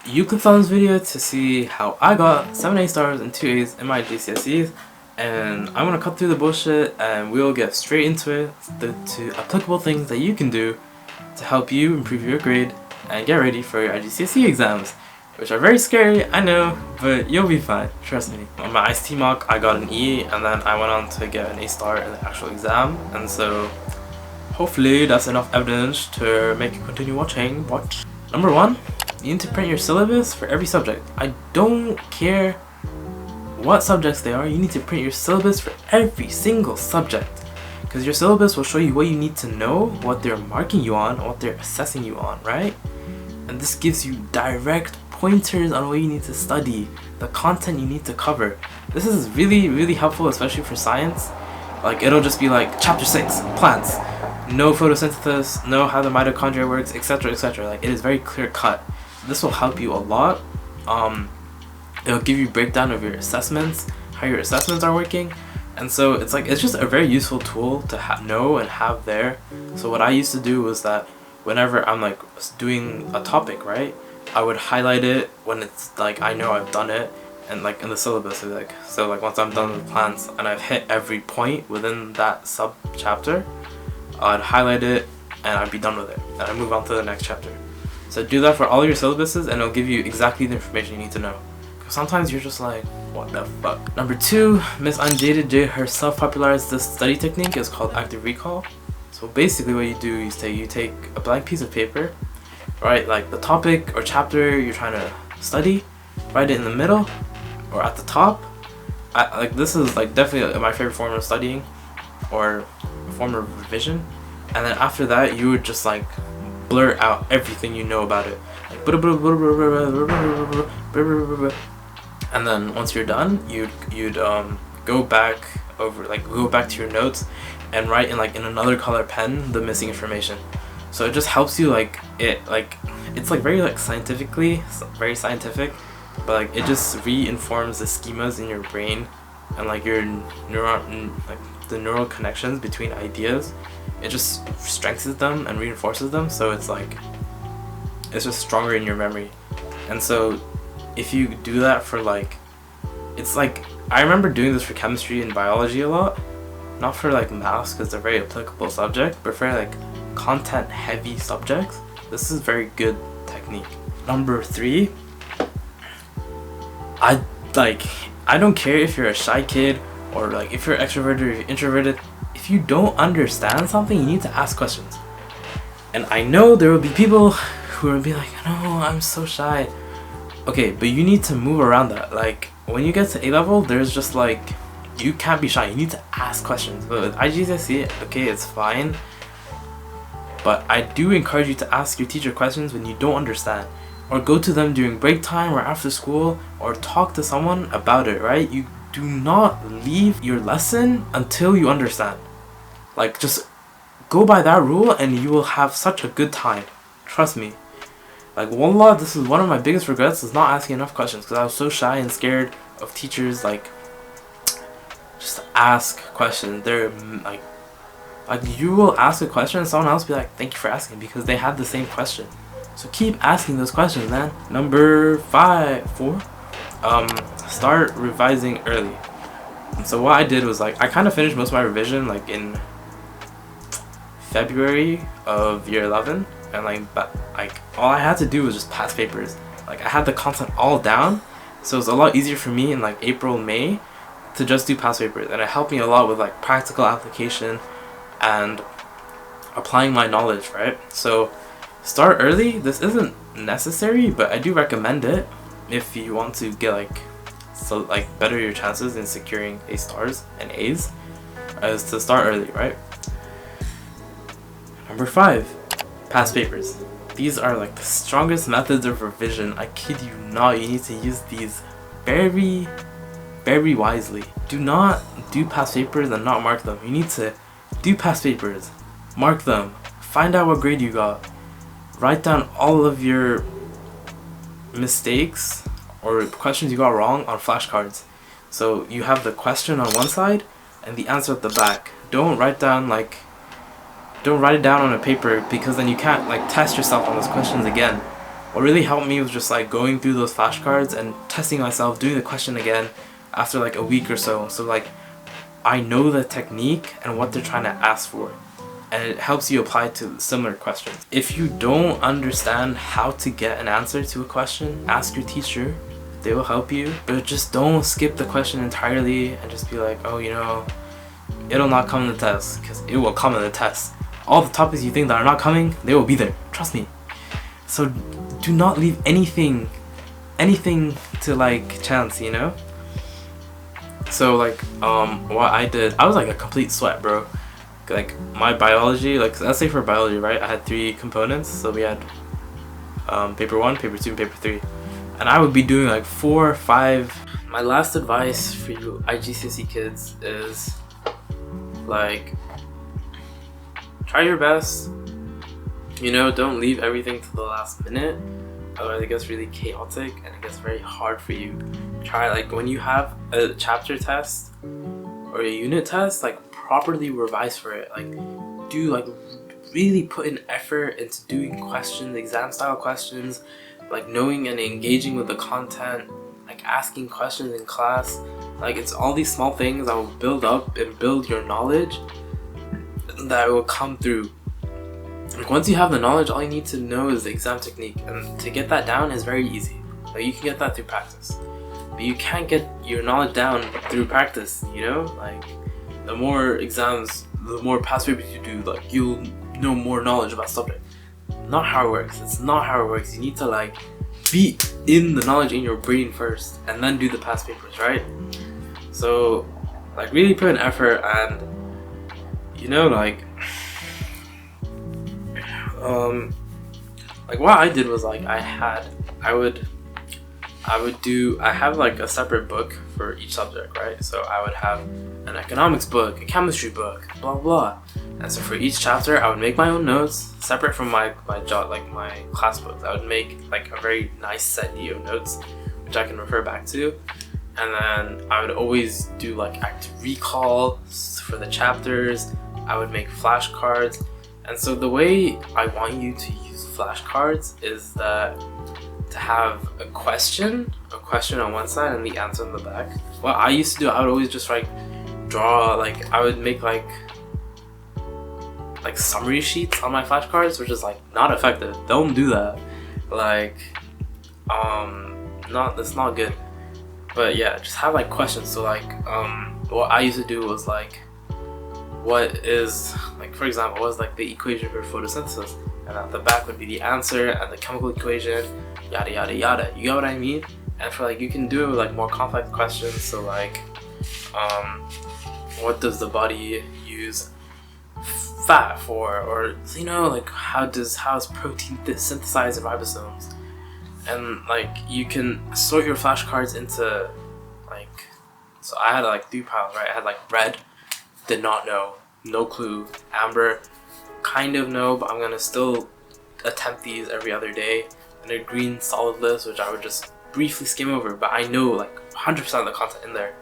You clicked on this video to see how I got 7 A stars and 2 A's in my GCSEs, and I'm gonna cut through the bullshit and we'll get straight into it to applicable things that you can do to help you improve your grade and get ready for your IGCSE exams, which are very scary, I know, but you'll be fine, trust me. On my ICT mock I got an E, and then I went on to get an A star in the actual exam, and so hopefully that's enough evidence to make you continue watching. Watch. Number 1, you need to print your syllabus for every subject. I don't care what subjects they are, you need to print your syllabus for every single subject. Because your syllabus will show you what you need to know, what they're marking you on, what they're assessing you on, right? And this gives you direct pointers on what you need to study, the content you need to cover. This is really helpful, especially for science. Like, it'll just be like, chapter 6, plants. No photosynthesis, know how the mitochondria works, etc, etc. Like, it is very clear cut. This will help you a lot. It'll give you a breakdown of your assessments, how your assessments are working, and so it's just a very useful tool to know and have there. So what I used to do was that whenever I'm like doing a topic, right, I would highlight it when it's like I know I've done it, and like in the syllabus, so once I'm done with plants and I've hit every point within that sub chapter, I'd highlight it and I'd be done with it, and I'd move on to the next chapter. So do that for all your syllabuses and it'll give you exactly the information you need to know. Sometimes you're just like, what the fuck? Number 2, Miss Unjaded J herself popularized this study technique. It's called active recall. So basically what you do is you take a blank piece of paper, write like the topic or chapter you're trying to study, write it in the middle or at the top. This is like definitely my favorite form of studying or a form of revision. And then after that you would just like blur out everything you know about it. Like, and then once you're done, you'd go back to your notes and write in another color pen the missing information. So it just helps you it's very very scientific, but it just reinforms the schemas in your brain and your the neural connections between ideas. It just strengthens them and reinforces them, so it's just stronger in your memory. And so if you do that for I remember doing this for chemistry and biology a lot, not for maths because they're very applicable subjects, but for content heavy subjects, this is a very good technique. Number 3, I don't care if you're a shy kid or if you're extroverted or you're introverted. If you don't understand something, you need to ask questions. And I know there will be people who will be like, no, I'm so shy. Okay, but you need to move around that. When you get to A level, there's just you can't be shy. You need to ask questions. But with IGCSE, okay, it's fine. But I do encourage you to ask your teacher questions when you don't understand. Or go to them during break time or after school, or talk to someone about it, right? You do not leave your lesson until you understand. Just go by that rule and you will have such a good time. Trust me. Wallah, this is one of my biggest regrets, is not asking enough questions, because I was so shy and scared of teachers. Just ask questions. They're you will ask a question and someone else will be like, thank you for asking, because they had the same question. So keep asking those questions, man. Number 4, start revising early. And so what I did was I kind of finished most of my revision in February of year 11, and all I had to do was just pass papers. I had the content all down, so it was a lot easier for me in April, May to just do past papers, and it helped me a lot with practical application and applying my knowledge, right? So start early. This isn't necessary, but I do recommend it if you want to get better your chances in securing A stars and A's, is to start early, right? Number 5, past papers. These are the strongest methods of revision. I kid you not. You need to use these very wisely. Do not do past papers and not mark them. You need to do past papers, mark them, find out what grade you got, write down all of your mistakes or questions you got wrong on flashcards. So you have the question on one side and the answer at the back. Don't write it down on a paper, because then you can't test yourself on those questions again. what really helped me was just like going through those flashcards and testing myself, doing the question again after like a week or so. So like I know the technique and what they're trying to ask for, and it helps you apply to similar questions. If you don't understand how to get an answer to a question, ask your teacher. They will help you, but just don't skip the question entirely and just be like, oh, you know, it'll not come in the test, because it will come in the test. All the topics you think that are not coming, they will be there. Trust me. So do not leave anything to like chance, you know? So like what I did, I was like a complete sweat, bro. Like my biology, like let's say for biology, right? I had 3 components. So we had paper 1, paper 2, and paper 3. And I would be doing like 4 or 5. My last advice for you IGCSE kids is like try your best. You know, don't leave everything to the last minute. Otherwise it gets really chaotic and it gets very hard for you. Try like when you have a chapter test or a unit test, like properly revise for it. Like do like really put in effort into doing questions, exam style questions, like knowing and engaging with the content, like asking questions in class. Like it's all these small things that will build up and build your knowledge that will come through. Like once you have the knowledge, all you need to know is the exam technique, and to get that down is very easy. Like you can get that through practice, but you can't get your knowledge down through practice, you know? Like the more exams, the more past papers you do, like you'll know more knowledge about subject. Not how it works. It's not how it works. You need to like be in the knowledge in your brain first and then do the past papers, right? So like really put in effort, and you know, like like what I did was like I have like a separate book for each subject, right? So I would have an economics book, a chemistry book, blah blah. And so for each chapter I would make my own notes separate from my job, like my class books. I would make like a very nice set of notes which I can refer back to. And then I would always do like active recall for the chapters. I would make flashcards. And so the way I want you to use flashcards is that to have a question on one side and the answer on the back. What I used to do, I would always just like draw, like I would make like summary sheets on my flashcards, which is like not effective. Don't do that. Like that's not good. But yeah, just have like questions. So like what I used to do was like, what is, like for example, what is like the equation for photosynthesis, and at the back would be the answer and the chemical equation, yada yada yada. You get what I mean? And for like, you can do like more complex questions. So like what does the body use fat for, or you know, like how is protein synthesized in ribosomes? And like you can sort your flashcards into like, so I had like 3 piles, right? I had like red, did not know, no clue, amber, kind of know, but I'm gonna still attempt these every other day, and a green solid list, which I would just briefly skim over, but I know like 100% of the content in there.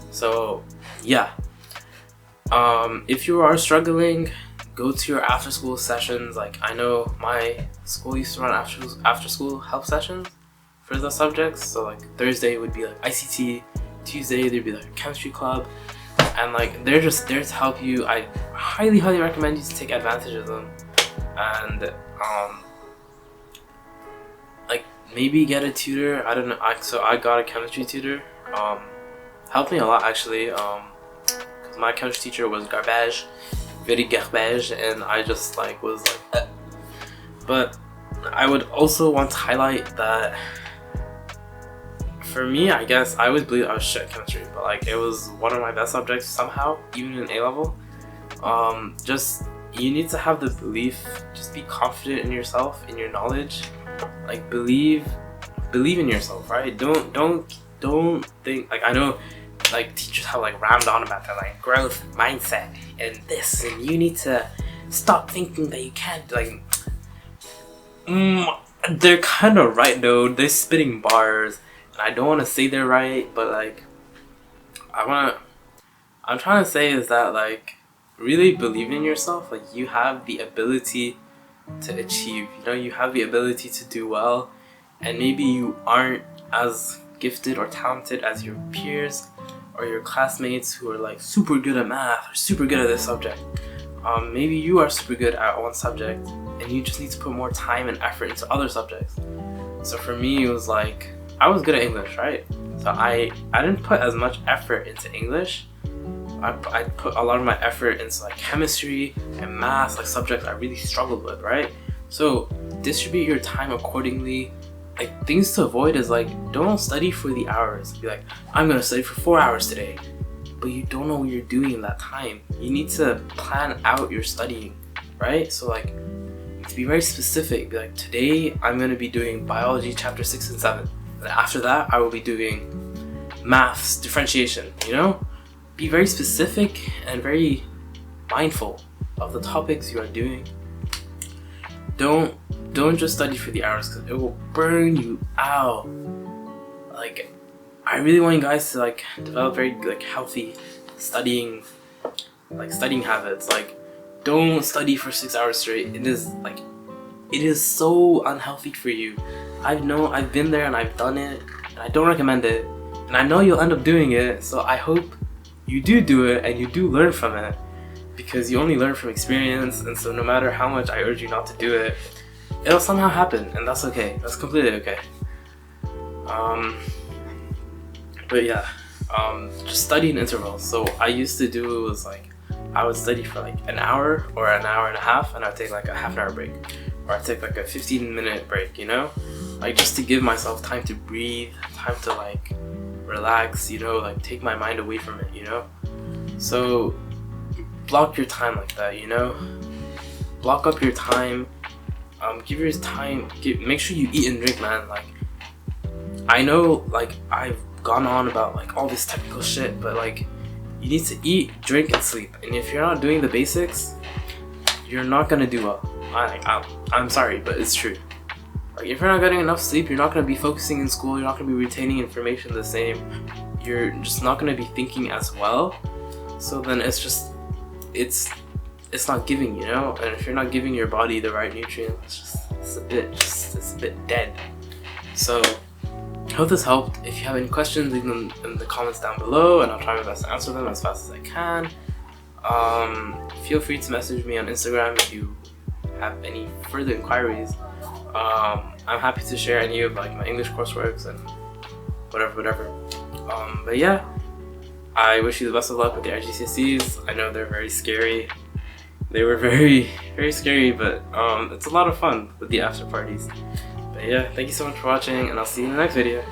So yeah, if you are struggling, go to your after school sessions. Like I know my school used to run after school help sessions for the subjects. So like Thursday would be like ICT, Tuesday there'd be like a chemistry club, and like they're just there to help you. I highly recommend you to take advantage of them, and like maybe get a tutor. I don't know. So I got a chemistry tutor. Helped me a lot actually. Cause my chemistry teacher was garbage. Very garbage, and I just like was like But I would also want to highlight that for me, I guess I always believed I was shit at chemistry, but like it was one of my best subjects somehow, even in A level. Just you need to have the belief, just be confident in yourself, in your knowledge, like believe in yourself, right? Don't think, like I know like teachers have like rammed on about that, like growth mindset and this, and you need to stop thinking that you can't, like they're kind of right though. They're spitting bars, and I don't want to say they're right, but like I'm trying to say is that like really believe in yourself. Like you have the ability to achieve. You know, you have the ability to do well, and maybe you aren't as gifted or talented as your peers or your classmates who are like super good at math or super good at this subject. Maybe you are super good at one subject and you just need to put more time and effort into other subjects. So for me, it was like, I was good at English, right? So I didn't put as much effort into English. I put a lot of my effort into like chemistry and math, like subjects I really struggled with, right? So distribute your time accordingly. Like, things to avoid is like, don't study for the hours. Be like, I'm gonna study for 4 hours today, but you don't know what you're doing in that time. You need to plan out your studying, right? So like, to be very specific, be like, today I'm gonna be doing biology chapter 6 and 7. And after that, I will be doing maths differentiation, you know? Be very specific and very mindful of the topics you are doing. Don't just study for the hours, because it will burn you out. Like, I really want you guys to like develop very like healthy studying habits. Like, don't study for 6 hours straight. It is so unhealthy for you. I've been there and I've done it, and I don't recommend it. And I know you'll end up doing it, so I hope you do it and you do learn from it, because you only learn from experience. And so no matter how much I urge you not to do it, it'll somehow happen, and that's okay. That's completely okay. But yeah, just study in intervals. So I used to do, it was like, I would study for like an hour or an hour and a half, and I'd take like a half an hour break, or I'd take like a 15-minute break, you know? Like, just to give myself time to breathe, time to like relax, you know, like take my mind away from it, you know? So block your time like that, you know? Block up your time. Give your time, make sure you eat and drink, man. Like, I know, like, I've gone on about like all this technical shit, but like, you need to eat, drink, and sleep. And if you're not doing the basics, you're not gonna do well. I'm sorry, but it's true. Like, if you're not getting enough sleep, you're not gonna be focusing in school, you're not gonna be retaining information the same, you're just not gonna be thinking as well. So then it's not giving, you know? And if you're not giving your body the right nutrients, it's a bit dead. So I hope this helped. If you have any questions, leave them in the comments down below, and I'll try my best to answer them as fast as I can. Feel free to message me on Instagram if you have any further inquiries. I'm happy to share any of like my English courseworks and whatever. But yeah, I wish you the best of luck with the IGCSEs. I know they're very scary. They were very, very scary, but it's a lot of fun with the after parties. But yeah, thank you so much for watching, and I'll see you in the next video.